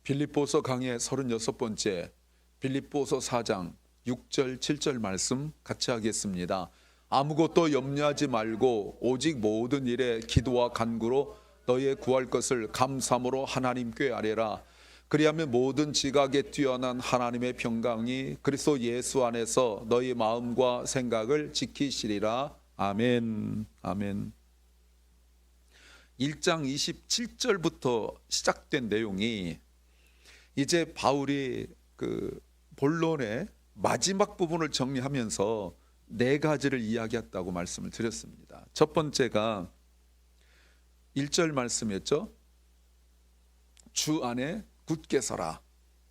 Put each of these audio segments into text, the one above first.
빌립보서 강의 36번째 빌립보서 4장 6절 7절 말씀 같이 하겠습니다. 아무것도 염려하지 말고 오직 모든 일에 기도와 간구로 너희의 구할 것을 감사함으로 하나님께 아뢰라. 그리하면 모든 지각에 뛰어난 하나님의 평강이 그리스도 예수 안에서 너희 마음과 생각을 지키시리라. 아멘. 아멘. 1장 27절부터 시작된 내용이 이제 바울이 그 본론의 마지막 부분을 정리하면서 네 가지를 이야기했다고 말씀을 드렸습니다. 첫 번째가 1절 말씀이었죠. 주 안에 굳게 서라.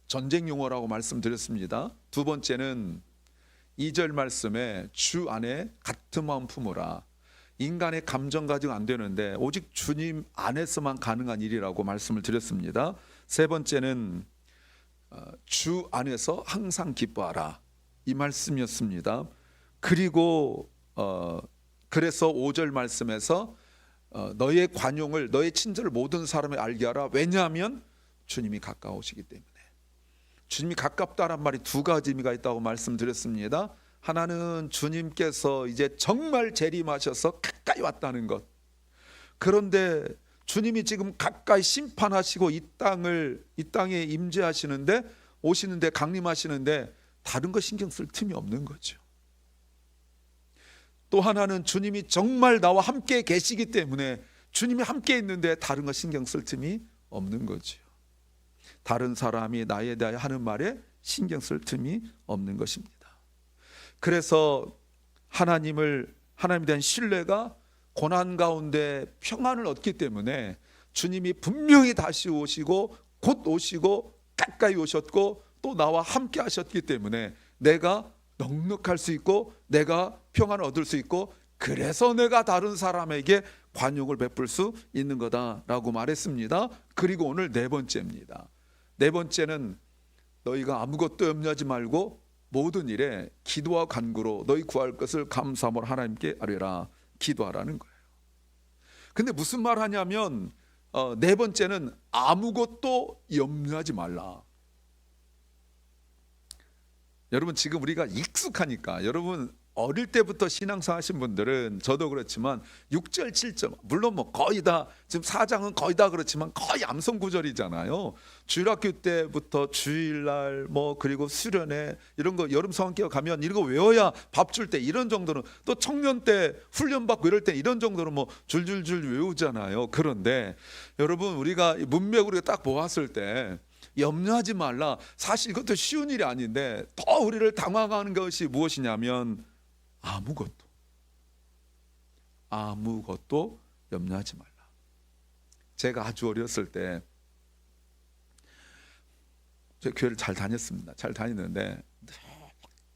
전쟁 용어라고 말씀드렸습니다. 두 번째는 2절 말씀에 주 안에 같은 마음 품으라. 인간의 감정 가지고 안 되는데 오직 주님 안에서만 가능한 일이라고 말씀을 드렸습니다. 세 번째는 주 안에서 항상 기뻐하라, 이 말씀이었습니다. 그리고 그래서 5절 말씀에서 너의 관용을, 너의 친절을 모든 사람이 알게 하라. 왜냐하면 주님이 가까우시기 때문에. 주님이 가깝다란 말이 두 가지 의미가 있다고 말씀드렸습니다. 하나는 주님께서 이제 정말 재림하셔서 가까이 왔다는 것. 그런데 주님이 지금 가까이 심판하시고 이 땅에 임재하시는데, 오시는데, 강림하시는데 다른 거 신경 쓸 틈이 없는 거죠. 또 하나는 주님이 정말 나와 함께 계시기 때문에 주님이 함께 있는데 다른 거 신경 쓸 틈이 없는 거죠. 다른 사람이 나에 대하여 하는 말에 신경 쓸 틈이 없는 것입니다. 그래서 하나님에 대한 신뢰가 고난 가운데 평안을 얻기 때문에 주님이 분명히 다시 오시고 곧 오시고 가까이 오셨고 또 나와 함께 하셨기 때문에 내가 넉넉할 수 있고 내가 평안을 얻을 수 있고, 그래서 내가 다른 사람에게 관용을 베풀 수 있는 거다라고 말했습니다. 그리고 오늘 네 번째입니다. 네 번째는 너희가 아무것도 염려하지 말고 모든 일에 기도와 간구로 너희 구할 것을 감사함으로 하나님께 아뢰라. 기도하라는 거예요. 근데 무슨 말 하냐면 네 번째는 아무것도 염려하지 말라. 여러분 지금 우리가 익숙하니까, 여러분 어릴 때부터 신앙생활 하신 분들은, 저도 그렇지만 6절 7절 물론 뭐 거의 다, 지금 4장은 거의 다 그렇지만 거의 암송 구절이잖아요. 주일학교 때부터 주일날 뭐 그리고 수련회 이런 거, 여름 성경교 가면 이런 거 외워야 밥 줄 때 이런 정도는, 또 청년 때 훈련 받고 이럴 때 이런 정도는 뭐 줄줄줄 외우잖아요. 그런데 여러분 우리가 문맥으로 딱 보았을 때 염려하지 말라, 사실 이것도 쉬운 일이 아닌데 더 우리를 당황하는 것이 무엇이냐면 아무것도 염려하지 말라. 제가 아주 어렸을 때 제 교회를 잘 다녔습니다. 잘 다니는데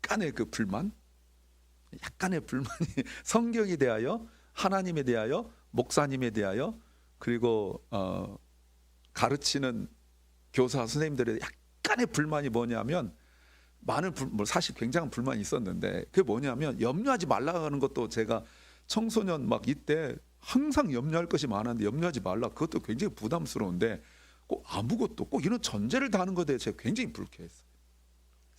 약간의 불만이 성경에 대하여, 하나님에 대하여, 목사님에 대하여, 그리고 가르치는 교사 선생님들의 약간의 불만이 뭐냐면, 사실 굉장한 불만이 있었는데, 그게 뭐냐면 염려하지 말라고 하는 것도, 제가 청소년 막 이때 항상 염려할 것이 많았는데 염려하지 말라, 그것도 굉장히 부담스러운데 꼭 아무것도, 꼭 이런 전제를 다는 것에 제가 굉장히 불쾌했어요.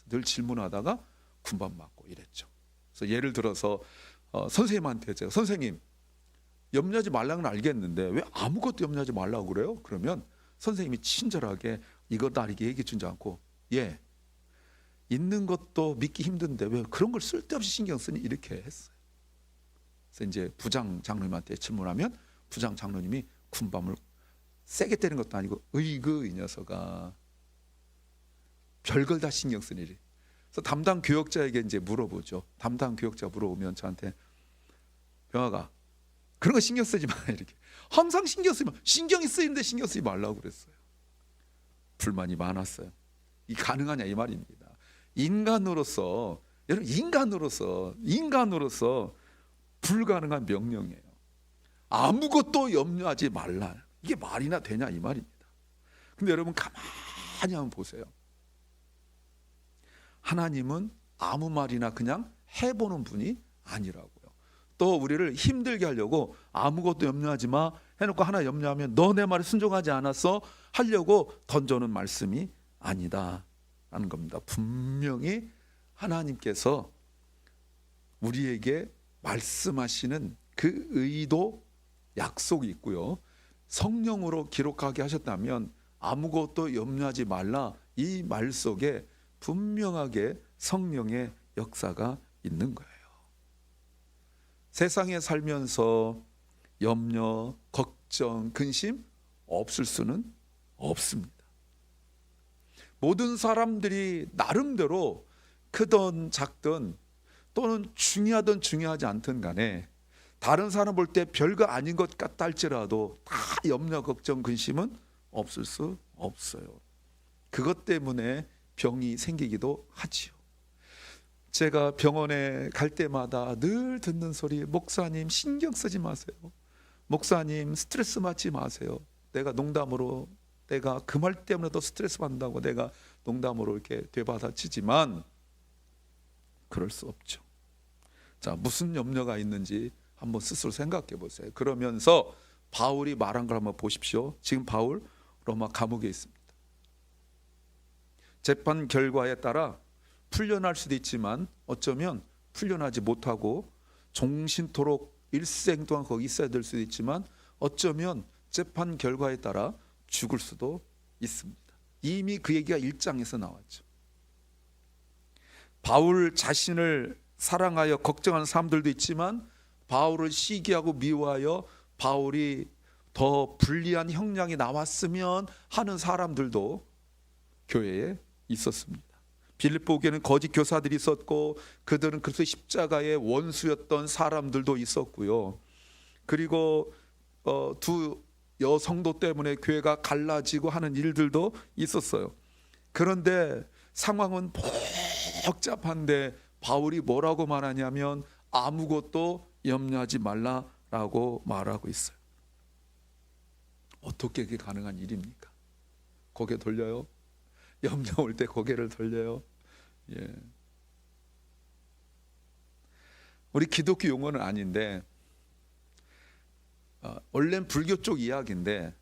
늘 질문하다가 군밤 맞고 이랬죠. 그래서 예를 들어서 선생님한테 제가, 선생님 염려하지 말라는 건 알겠는데 왜 아무것도 염려하지 말라고 그래요? 그러면 선생님이 친절하게 이것 다르게 얘기해 주지 않고, 있는 것도 믿기 힘든데 왜 그런 걸 쓸데없이 신경 쓰니, 이렇게 했어요. 그래서 이제 부장 장로님한테 질문하면 부장 장로님이 군밤을 세게 때리는 것도 아니고, 으이그 이 녀석아, 별걸 다 신경 쓰니. 그래서 담당 교역자에게 이제 물어보죠. 담당 교역자 물어보면 저한테, 병아가 그런 거 신경 쓰지 마, 이렇게. 항상 신경이 쓰이는데 신경 쓰지 말라고 그랬어요. 불만이 많았어요. 이 가능하냐 이 말입니다. 인간으로서 불가능한 명령이에요. 아무것도 염려하지 말라. 이게 말이나 되냐 이 말입니다. 근데 여러분 가만히 한번 보세요. 하나님은 아무 말이나 그냥 해보는 분이 아니라고요. 또 우리를 힘들게 하려고 아무것도 염려하지 마 해놓고 하나 염려하면 너 내 말에 순종하지 않았어 하려고 던져오는 말씀이 아니다 라는 겁니다. 분명히 하나님께서 우리에게 말씀하시는 그 의도, 약속이 있고요. 성령으로 기록하게 하셨다면 아무것도 염려하지 말라, 이 말 속에 분명하게 성령의 역사가 있는 거예요. 세상에 살면서 염려, 걱정, 근심 없을 수는 없습니다. 모든 사람들이 나름대로 크든 작든 또는 중요하든 중요하지 않든 간에 다른 사람 볼 때 별거 아닌 것 같다 할지라도 다 염려, 걱정, 근심은 없을 수 없어요. 그것 때문에 병이 생기기도 하지요. 제가 병원에 갈 때마다 늘 듣는 소리, 목사님 신경 쓰지 마세요. 목사님 스트레스 받지 마세요. 내가 농담으로, 내가 그 말 때문에도 스트레스 받는다고 내가 농담으로 이렇게 되받아치지만 그럴 수 없죠. 자, 무슨 염려가 있는지 한번 스스로 생각해 보세요. 그러면서 바울이 말한 걸 한번 보십시오. 지금 바울 로마 감옥에 있습니다. 재판 결과에 따라 풀려날 수도 있지만 어쩌면 풀려나지 못하고 종신토록 일생 동안 거기 있어야 될 수도 있지만 어쩌면 재판 결과에 따라 죽을 수도 있습니다. 이미 그 얘기가 1장에서 나왔죠. 바울 자신을 사랑하여 걱정하는 사람들도 있지만 바울을 시기하고 미워하여 바울이 더 불리한 형량이 나왔으면 하는 사람들도 교회에 있었습니다. 빌립보에는 거짓 교사들이 있었고 그들은 그리스도의 십자가의 원수였던 사람들도 있었고요. 그리고 두 여성도 때문에 교회가 갈라지고 하는 일들도 있었어요. 그런데 상황은 복잡한데 바울이 뭐라고 말하냐면 아무것도 염려하지 말라라고 말하고 있어요. 어떻게 그게 가능한 일입니까? 고개 돌려요? 염려 올 때 고개를 돌려요? 예. 우리 기독교 용어는 아닌데 원래는 불교 쪽 이야기인데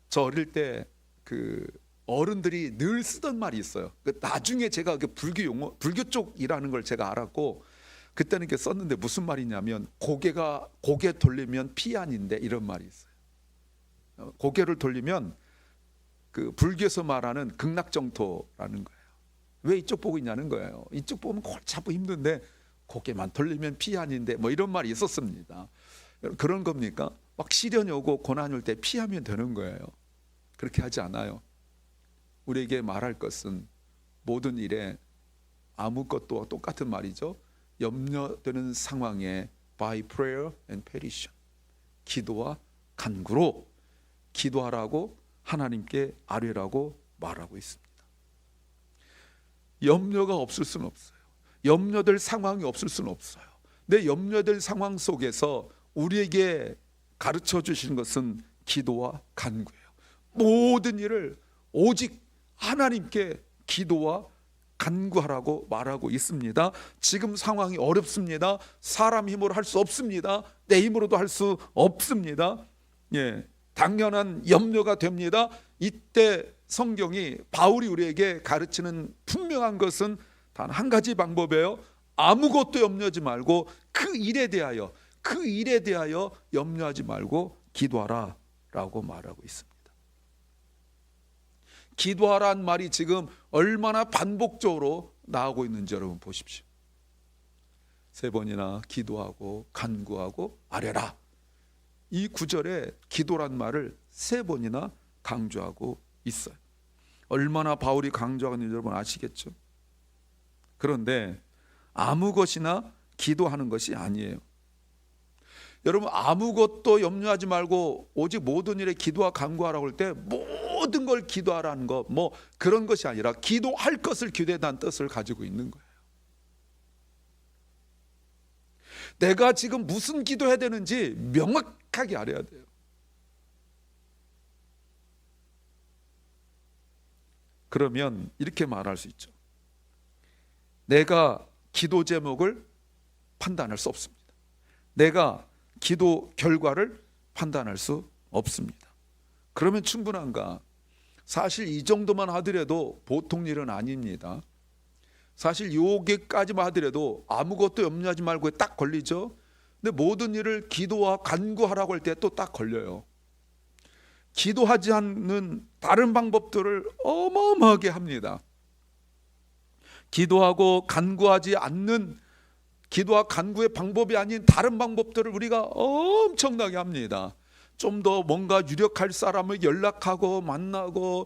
저 어릴 때 그 어른들이 늘 쓰던 말이 있어요. 나중에 제가 그 불교 용어, 불교 쪽이라는 걸 제가 알았고 그때는 이렇게 썼는데 무슨 말이냐면 고개 돌리면 피안인데 이런 말이 있어요. 고개를 돌리면 그 불교에서 말하는 극락정토라는 거예요. 왜 이쪽 보고 있냐는 거예요. 이쪽 보면 골치 아프고 힘든데 고개만 돌리면 피안인데 뭐 이런 말이 있었습니다. 그런 겁니까? 막 시련이 오고 고난이 올 때 피하면 되는 거예요. 그렇게 하지 않아요. 우리에게 말할 것은 모든 일에 아무것도 똑같은 말이죠. 염려되는 상황에 by prayer and petition, 기도와 간구로 기도하라고 하나님께 아뢰라고 말하고 있습니다. 염려가 없을 수는 없어요. 염려될 상황이 없을 수는 없어요. 내 염려될 상황 속에서 우리에게 가르쳐 주시는 것은 기도와 간구예요. 모든 일을 오직 하나님께 기도와 간구하라고 말하고 있습니다. 지금 상황이 어렵습니다. 사람 힘으로 할 수 없습니다. 내 힘으로도 할 수 없습니다. 예, 당연한 염려가 됩니다. 이때 성경이 바울이 우리에게 가르치는 분명한 것은 단 한 가지 방법이에요. 아무것도 염려하지 말고 그 일에 대하여 염려하지 말고 기도하라 라고 말하고 있습니다. 기도하라는 말이 지금 얼마나 반복적으로 나오고 있는지 여러분 보십시오. 3번이나 기도하고 간구하고 아뢰라. 이 구절에 기도란 말을 3번이나 강조하고 있어요. 얼마나 바울이 강조하고 있는지 여러분 아시겠죠? 그런데 아무 것이나 기도하는 것이 아니에요. 여러분 아무것도 염려하지 말고 오직 모든 일에 기도와 간구하라고 할 때 모든 걸 기도하라는 거 뭐 그런 것이 아니라 기도할 것을 기도해다는 뜻을 가지고 있는 거예요. 내가 지금 무슨 기도해야 되는지 명확하게 알아야 돼요. 그러면 이렇게 말할 수 있죠. 내가 기도 제목을 판단할 수 없습니다. 내가 기도 결과를 판단할 수 없습니다. 그러면 충분한가? 사실 이 정도만 하더라도 보통 일은 아닙니다. 사실 여기까지만 하더라도 아무것도 염려하지 말고 딱 걸리죠. 근데 모든 일을 기도와 간구하라고 할 때 또 딱 걸려요. 기도하지 않는 다른 방법들을 어마어마하게 합니다. 기도하고 간구하지 않는, 기도와 간구의 방법이 아닌 다른 방법들을 우리가 엄청나게 합니다. 좀 더 뭔가 유력할 사람을 연락하고 만나고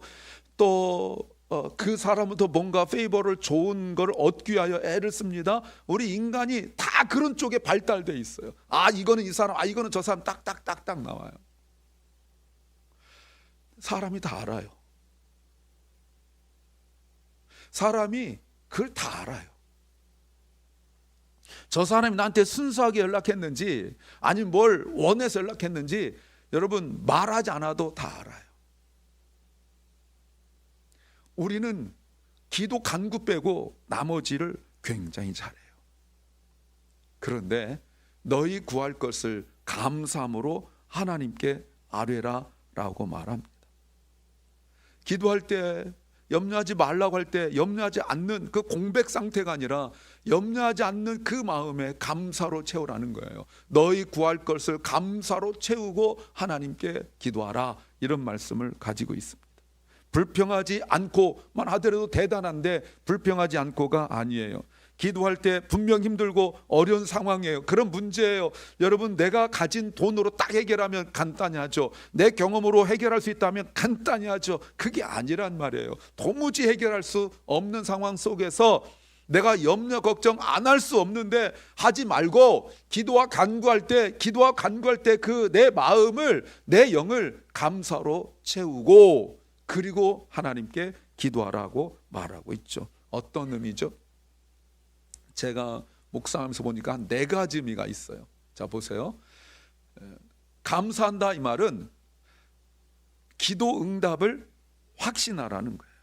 또 그 사람부터 뭔가 페이버를 좋은 걸 얻기 위하여 애를 씁니다. 우리 인간이 다 그런 쪽에 발달돼 있어요. 아 이거는 이 사람, 아 이거는 저 사람, 딱딱딱딱 나와요. 사람이 다 알아요. 사람이 그걸 다 알아요. 저 사람이 나한테 순수하게 연락했는지 아니면 뭘 원해서 연락했는지 여러분 말하지 않아도 다 알아요. 우리는 기도 간구 빼고 나머지를 굉장히 잘해요. 그런데 너희 구할 것을 감사함으로 하나님께 아뢰라 라고 말합니다. 기도할 때 염려하지 말라고 할 때 염려하지 않는 그 공백 상태가 아니라 염려하지 않는 그 마음에 감사로 채우라는 거예요. 너희 구할 것을 감사로 채우고 하나님께 기도하라, 이런 말씀을 가지고 있습니다. 불평하지 않고만 하더라도 대단한데 불평하지 않고가 아니에요. 기도할 때 분명 힘들고 어려운 상황이에요. 그런 문제예요. 여러분 내가 가진 돈으로 딱 해결하면 간단히 하죠. 내 경험으로 해결할 수 있다면 간단히 하죠. 그게 아니란 말이에요. 도무지 해결할 수 없는 상황 속에서 내가 염려 걱정 안 할 수 없는데 하지 말고 기도와 간구할 때 그 내 마음을, 내 영을 감사로 채우고 그리고 하나님께 기도하라고 말하고 있죠. 어떤 의미죠? 제가 묵상하면서 보니까 한 4가지 의미가 있어요. 자 보세요. 감사한다 이 말은 기도 응답을 확신하라는 거예요.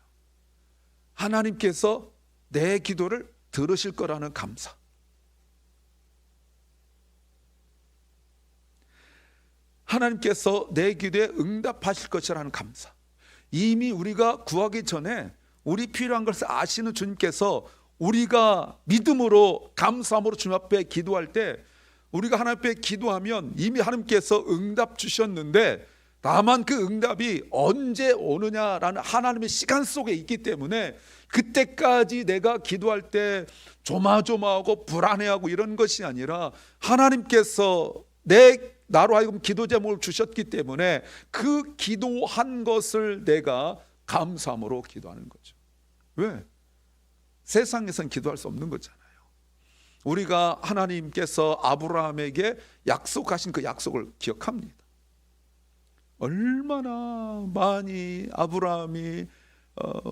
하나님께서 내 기도를 들으실 거라는 감사. 하나님께서 내 기도에 응답하실 것이라는 감사. 이미 우리가 구하기 전에 우리 필요한 것을 아시는 주님께서 우리가 믿음으로 감사함으로 주님 앞에 기도할 때 우리가 하나님 앞에 기도하면 이미 하나님께서 응답 주셨는데 다만 그 응답이 언제 오느냐라는 하나님의 시간 속에 있기 때문에 그때까지 내가 기도할 때 조마조마하고 불안해하고 이런 것이 아니라 하나님께서 나로 하여금 기도 제목을 주셨기 때문에 그 기도한 것을 내가 감사함으로 기도하는 거죠. 왜? 세상에선 기도할 수 없는 거잖아요. 우리가 하나님께서 아브라함에게 약속하신 그 약속을 기억합니다. 얼마나 많이 아브라함이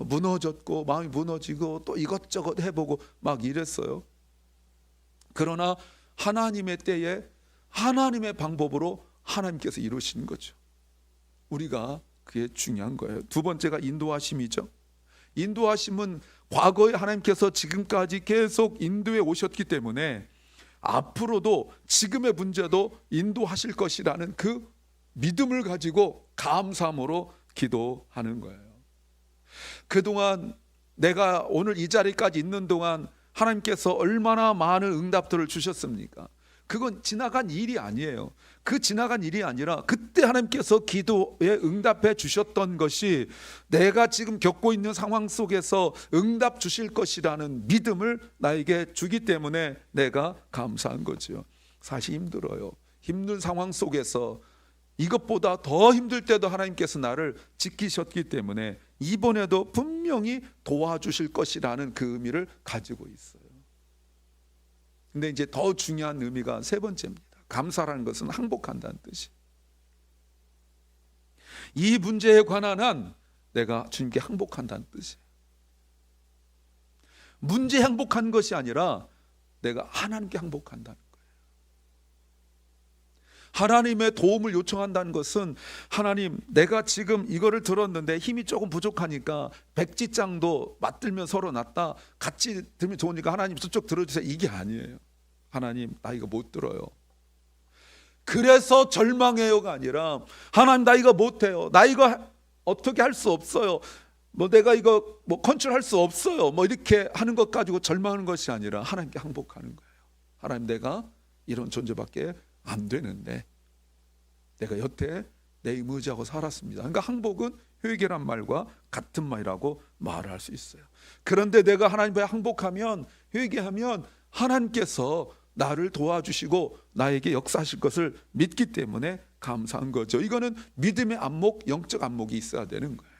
무너졌고 마음이 무너지고 또 이것저것 해보고 막 이랬어요. 그러나 하나님의 때에 하나님의 방법으로 하나님께서 이루시는 거죠. 우리가 그게 중요한 거예요. 두 번째가 인도하심이죠. 인도하심은 과거에 하나님께서 지금까지 계속 인도해 오셨기 때문에 앞으로도 지금의 문제도 인도하실 것이라는 그 믿음을 가지고 감사함으로 기도하는 거예요. 그동안 내가 오늘 이 자리까지 있는 동안 하나님께서 얼마나 많은 응답들을 주셨습니까? 그건 지나간 일이 아니에요. 그 지나간 일이 아니라 그때 하나님께서 기도에 응답해 주셨던 것이 내가 지금 겪고 있는 상황 속에서 응답 주실 것이라는 믿음을 나에게 주기 때문에 내가 감사한 거죠. 사실 힘들어요. 힘든 상황 속에서 이것보다 더 힘들 때도 하나님께서 나를 지키셨기 때문에 이번에도 분명히 도와주실 것이라는 그 의미를 가지고 있어요. 근데 이제 더 중요한 의미가 세 번째입니다. 감사라는 것은 항복한다는 뜻이. 이 문제에 관한 한 내가 주님께 항복한다는 뜻이에요. 문제 항복한 것이 아니라 내가 하나님께 항복한다는 거예요. 하나님의 도움을 요청한다는 것은 하나님 내가 지금 이거를 들었는데 힘이 조금 부족하니까 백지장도 맞들면 서로 낫다, 같이 들면 좋으니까 하나님 저쪽 들어주세요, 이게 아니에요. 하나님 나 이거 못 들어요. 그래서 절망해요가 아니라 하나님 나 이거 못해요. 나 이거 어떻게 할 수 없어요. 뭐 내가 이거 뭐 컨트롤할 수 없어요. 뭐 이렇게 하는 것 가지고 절망하는 것이 아니라 하나님께 항복하는 거예요. 하나님 내가 이런 존재밖에 안 되는데 내가 여태 내 힘 의지하고 살았습니다. 그러니까 항복은 회개란 말과 같은 말이라고 말을 할 수 있어요. 그런데 내가 하나님께 항복하면 회개하면 하나님께서 나를 도와주시고 나에게 역사하실 것을 믿기 때문에 감사한 거죠. 이거는 믿음의 안목, 영적 안목이 있어야 되는 거예요.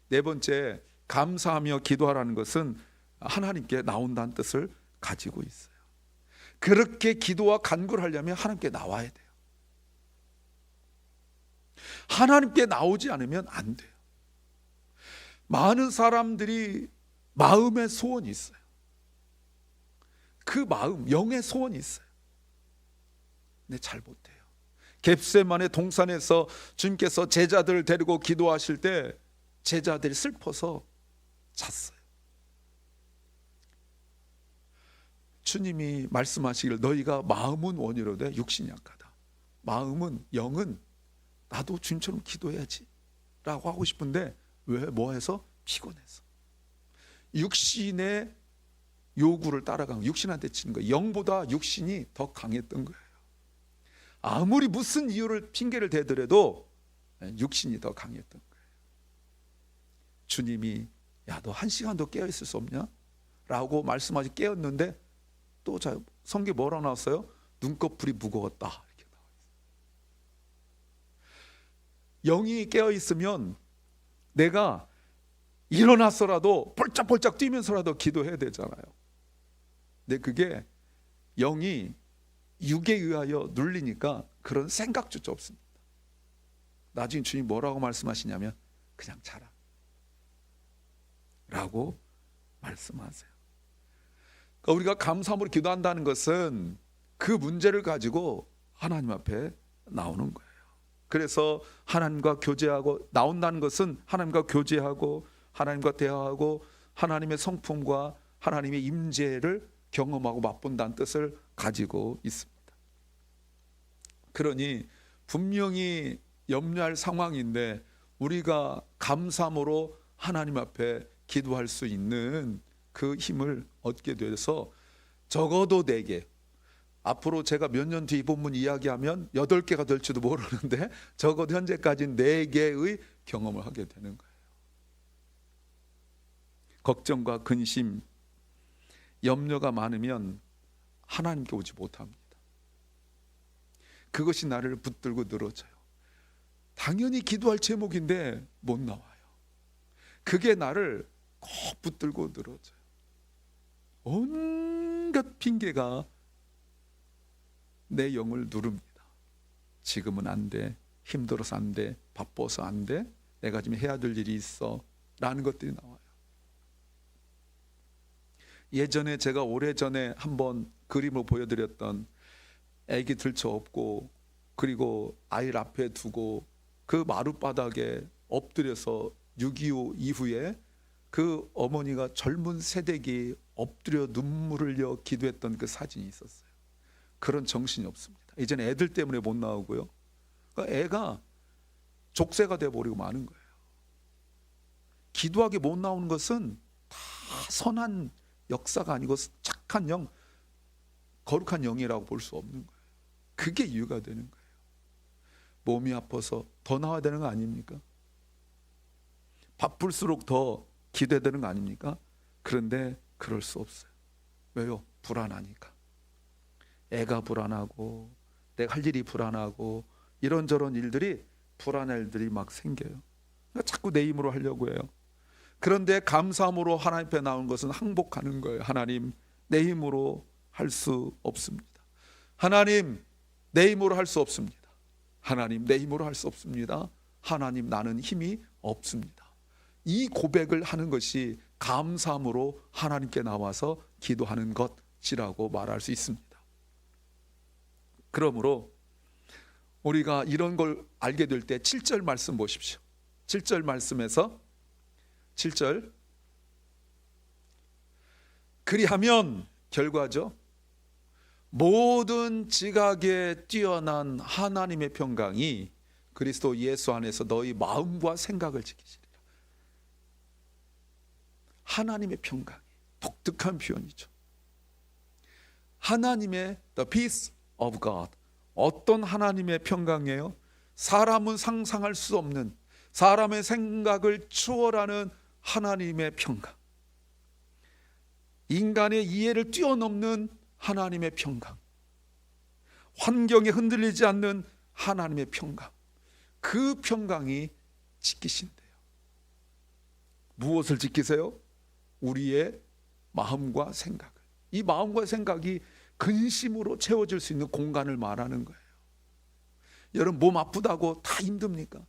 네 번째, 감사하며 기도하라는 것은 하나님께 나온다는 뜻을 가지고 있어요. 그렇게 기도와 간구를 하려면 하나님께 나와야 돼요. 하나님께 나오지 않으면 안 돼요. 많은 사람들이 마음의 소원이 있어요. 그 마음, 영의 소원이 있어요. 근데 잘 못해요. 겟세마네 동산에서 주님께서 제자들을 데리고 기도하실 때 제자들이 슬퍼서 잤어요. 주님이 말씀하시길 너희가 마음은 원이로되 육신이 약하다. 마음은, 영은 나도 주님처럼 기도해야지 라고 하고 싶은데 왜? 뭐해서? 피곤해서. 육신의 요구를 따라가면 육신한테 치는 거예요. 영보다 육신이 더 강했던 거예요. 아무리 무슨 이유를 핑계를 대더라도 육신이 더 강했던 거예요. 주님이 야, 너 1시간도 깨어있을 수 없냐? 라고 말씀하시 깨었는데 또 성경에 뭐라고 나왔어요? 눈꺼풀이 무거웠다 이렇게 나와 있어요. 영이 깨어있으면 내가 일어나서라도 펄짝펄짝 뛰면서라도 기도해야 되잖아요. 근데 그게 영이 육에 의하여 눌리니까 그런 생각조차 없습니다. 나중에 주님 뭐라고 말씀하시냐면 그냥 자라 라고 말씀하세요. 그러니까 우리가 감사함으로 기도한다는 것은 그 문제를 가지고 하나님 앞에 나오는 거예요. 그래서 하나님과 교제하고, 나온다는 것은 하나님과 교제하고 하나님과 대화하고 하나님의 성품과 하나님의 임재를 경험하고 맛본다는 뜻을 가지고 있습니다. 그러니 분명히 염려할 상황인데 우리가 감사함으로 하나님 앞에 기도할 수 있는 그 힘을 얻게 돼서 적어도 4개, 앞으로 제가 몇 년 뒤 이 본문 이야기하면 8개가 될지도 모르는데 적어도 현재까지 4개의 경험을 하게 되는 거예요. 걱정과 근심, 염려가 많으면 하나님께 오지 못합니다. 그것이 나를 붙들고 늘어져요. 당연히 기도할 제목인데 못 나와요. 그게 나를 꼭 붙들고 늘어져요. 온갖 핑계가 내 영을 누릅니다. 지금은 안 돼, 힘들어서 안 돼, 바빠서 안 돼, 내가 지금 해야 될 일이 있어 라는 것들이 나와요. 예전에 제가 오래전에 한번 그림을 보여드렸던 애기 들쳐업고 그리고 아이를 앞에 두고 그 마룻바닥에 엎드려서 6.25 이후에 그 어머니가 젊은 새댁이 엎드려 눈물을 흘려 기도했던 그 사진이 있었어요. 그런 정신이 없습니다. 이제는 애들 때문에 못 나오고요. 그러니까 애가 족쇄가 돼버리고 마는 거예요. 기도하게 못 나오는 것은 다 선한 역사가 아니고 착한 영, 거룩한 영이라고 볼 수 없는 거예요. 그게 이유가 되는 거예요. 몸이 아파서 더 나와야 되는 거 아닙니까? 바쁠수록 더 기도해야 되는 거 아닙니까? 그런데 그럴 수 없어요. 왜요? 불안하니까. 애가 불안하고 내가 할 일이 불안하고 이런저런 일들이, 불안한 일들이 막 생겨요. 그러니까 자꾸 내 힘으로 하려고 해요. 그런데 감사함으로 하나님 앞에 나온 것은 항복하는 거예요. 하나님, 내 힘으로 할 수 없습니다. 하나님, 내 힘으로 할 수 없습니다. 하나님, 내 힘으로 할 수 없습니다. 하나님, 나는 힘이 없습니다. 이 고백을 하는 것이 감사함으로 하나님께 나와서 기도하는 것이라고 말할 수 있습니다. 그러므로 우리가 이런 걸 알게 될 때 7절 말씀 보십시오. 7절 말씀에서 7절, 그리하면 결과죠. 모든 지각에 뛰어난 하나님의 평강이 그리스도 예수 안에서 너희 마음과 생각을 지키시리라. 하나님의 평강이 독특한 표현이죠. 하나님의 the peace of God. 어떤 하나님의 평강이에요? 사람은 상상할 수 없는, 사람의 생각을 초월하는 하나님의 평강, 인간의 이해를 뛰어넘는 하나님의 평강, 환경에 흔들리지 않는 하나님의 평강, 그 평강이 지키신대요. 무엇을 지키세요? 우리의 마음과 생각을. 이 마음과 생각이 근심으로 채워질 수 있는 공간을 말하는 거예요. 여러분, 몸 아프다고 다 힘듭니까?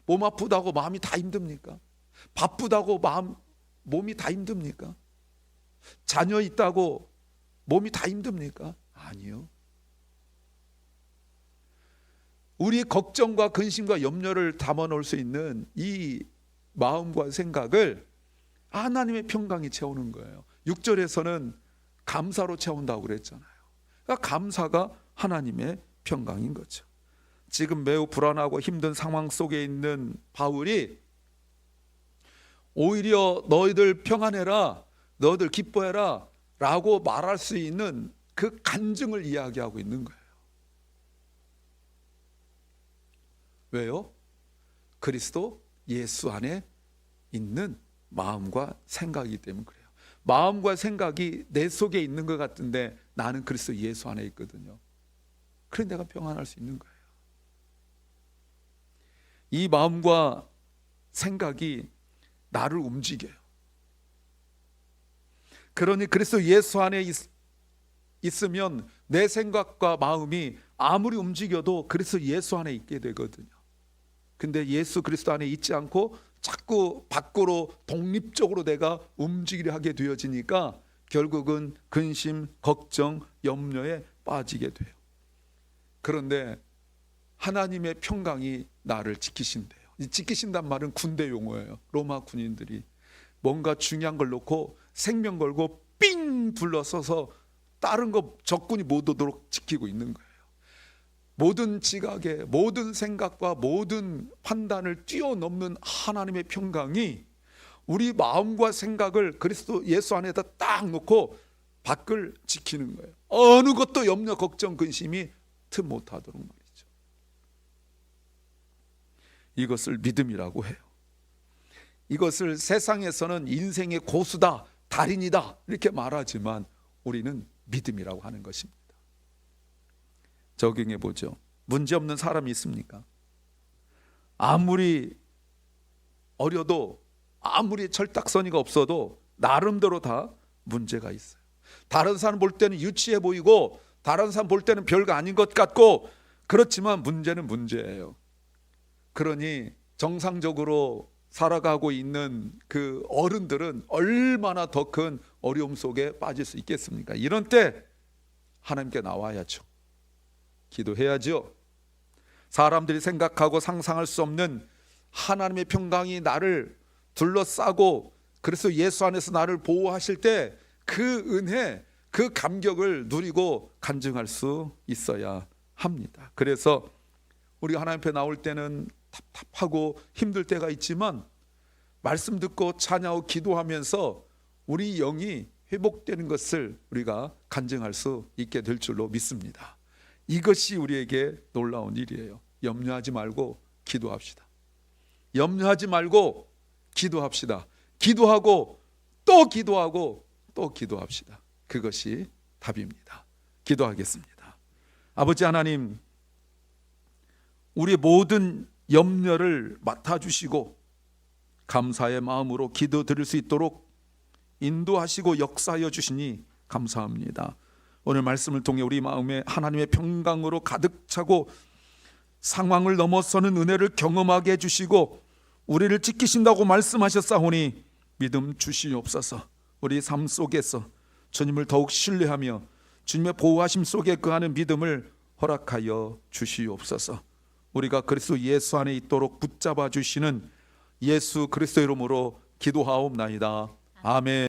몸 아프다고 마음이 다 힘듭니까? 바쁘다고 몸이 다 힘듭니까? 자녀 있다고 몸이 다 힘듭니까? 아니요. 우리의 걱정과 근심과 염려를 담아놓을 수 있는 이 마음과 생각을 하나님의 평강이 채우는 거예요. 6절에서는 감사로 채운다고 그랬잖아요. 그러니까 감사가 하나님의 평강인 거죠. 지금 매우 불안하고 힘든 상황 속에 있는 바울이 오히려 너희들 평안해라, 너희들 기뻐해라 라고 말할 수 있는 그 간증을 이야기하고 있는 거예요. 왜요? 그리스도 예수 안에 있는 마음과 생각이기 때문에 그래요. 마음과 생각이 내 속에 있는 것 같은데 나는 그리스도 예수 안에 있거든요. 그래 내가 평안할 수 있는 거예요. 이 마음과 생각이 나를 움직여요. 그러니 그리스도 예수 안에 있으면 내 생각과 마음이 아무리 움직여도 그리스도 예수 안에 있게 되거든요. 근데 예수 그리스도 안에 있지 않고 자꾸 밖으로 독립적으로 내가 움직이려 하게 되어지니까 결국은 근심, 걱정, 염려에 빠지게 돼요. 그런데 하나님의 평강이 나를 지키신대요. 이 지키신단 말은 군대 용어예요. 로마 군인들이 뭔가 중요한 걸 놓고 생명 걸고 삥 둘러서서 다른 거 적군이 못 오도록 지키고 있는 거예요. 모든 지각에, 모든 생각과 모든 판단을 뛰어넘는 하나님의 평강이 우리 마음과 생각을 그리스도 예수 안에다 딱 놓고 밖을 지키는 거예요. 어느 것도 염려, 걱정, 근심이 틈 못하도록 말이죠. 이것을 믿음이라고 해요. 이것을 세상에서는 인생의 고수다, 달인이다 이렇게 말하지만 우리는 믿음이라고 하는 것입니다. 적용해 보죠. 문제없는 사람이 있습니까? 아무리 어려도, 아무리 철딱서니가 없어도 나름대로 다 문제가 있어요. 다른 사람 볼 때는 유치해 보이고 다른 사람 볼 때는 별거 아닌 것 같고, 그렇지만 문제는 문제예요. 그러니 정상적으로 살아가고 있는 그 어른들은 얼마나 더 큰 어려움 속에 빠질 수 있겠습니까? 이런 때 하나님께 나와야죠. 기도해야죠. 사람들이 생각하고 상상할 수 없는 하나님의 평강이 나를 둘러싸고 그래서 예수 안에서 나를 보호하실 때 그 은혜, 그 감격을 누리고 간증할 수 있어야 합니다. 그래서 우리가 하나님 앞에 나올 때는 답답하고 힘들 때가 있지만 말씀 듣고 찬양하고 기도하면서 우리 영이 회복되는 것을 우리가 간증할 수 있게 될 줄로 믿습니다. 이것이 우리에게 놀라운 일이에요. 염려하지 말고 기도합시다. 염려하지 말고 기도합시다. 기도하고 또 기도하고 또 기도합시다. 그것이 답입니다. 기도하겠습니다. 아버지 하나님, 우리 모든 염려를 맡아주시고 감사의 마음으로 기도 드릴 수 있도록 인도하시고 역사하여 주시니 감사합니다. 오늘 말씀을 통해 우리 마음에 하나님의 평강으로 가득 차고 상황을 넘어서는 은혜를 경험하게 해주시고 우리를 지키신다고 말씀하셨사오니 믿음 주시옵소서. 우리 삶 속에서 주님을 더욱 신뢰하며 주님의 보호하심 속에 거하는 믿음을 허락하여 주시옵소서. 우리가 그리스도 예수 안에 있도록 붙잡아 주시는 예수 그리스도 이름으로 기도하옵나이다. 아멘.